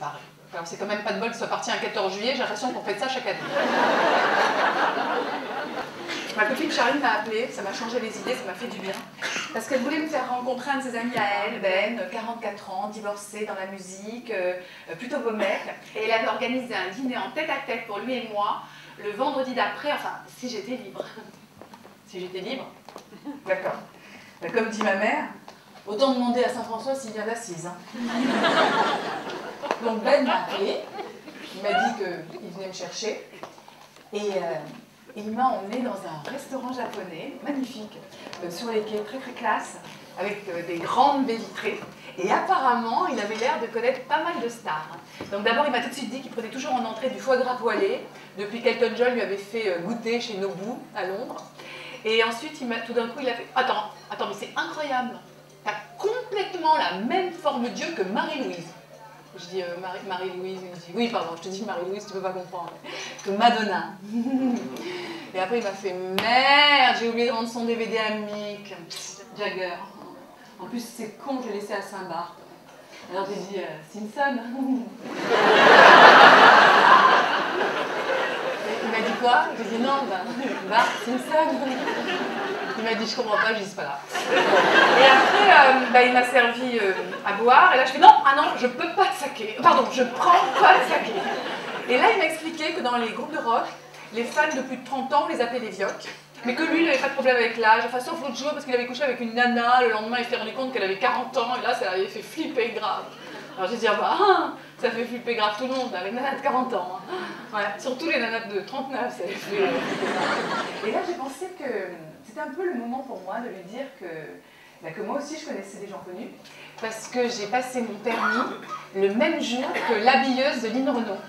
pareil. Alors c'est quand même pas de bol que ce soit parti un 14 juillet, j'ai l'impression qu'on fait ça chaque année. Ma copine Charline m'a appelée, ça m'a changé les idées, ça m'a fait du bien. Parce qu'elle voulait me faire rencontrer un de ses amis à elle, Ben, 44 ans, divorcé dans la musique, plutôt beau mec. Et elle avait organisé un dîner en tête-à-tête pour lui et moi, le vendredi d'après, enfin, si j'étais libre. Si j'étais libre. D'accord. Comme dit ma mère, autant demander à Saint-François s'il vient d'Assise. Hein. Donc Ben m'a appelé, il m'a dit qu'il venait me chercher. Et il m'a emmené dans un restaurant japonais, magnifique, sur les quais, très très classe, avec des grandes baies vitrées. Et apparemment, il avait l'air de connaître pas mal de stars. Donc d'abord, il m'a tout de suite dit qu'il prenait toujours en entrée du foie gras poêlé, depuis qu'Elton John lui avait fait goûter chez Nobu, à Londres. Et ensuite, tout d'un coup, il a fait « Attends, mais c'est incroyable, t'as complètement la même forme d'yeux que Marie-Louise. » Je dis Marie-Louise, il me dit « Oui, pardon, je te dis Marie-Louise, tu peux pas comprendre. » Que Madonna. Et après, il m'a fait « Merde, j'ai oublié de rendre son DVD à Mick Jagger. En plus, c'est con, je l'ai laissé à Saint-Barth. » Alors j'ai dit Simpson. Il m'a dit quoi? J'ai dit non, Bart Simpson. Il m'a dit je comprends pas, je dis c'est pas grave. Et après, il m'a servi à boire, et là je fais non, ah non, je peux pas de saké. Pardon, je prends pas de saké. Et là il m'a expliqué que dans les groupes de rock, les fans de plus de 30 ans, on les appelait les vioques. Mais que lui, il n'avait pas de problème avec l'âge, enfin sauf l'autre jour parce qu'il avait couché avec une nana, le lendemain il s'est rendu compte qu'elle avait 40 ans, et là ça l'avait fait flipper grave. Alors j'ai dit, ah bah, ça fait flipper grave tout le monde, les nanas de 40 ans. Hein. Ouais, surtout les nanas de 39, ça les fait flipper. Et là j'ai pensé que c'était un peu le moment pour moi de lui dire que moi aussi je connaissais des gens connus, parce que j'ai passé mon permis le même jour que l'habilleuse de Lynn Renaud.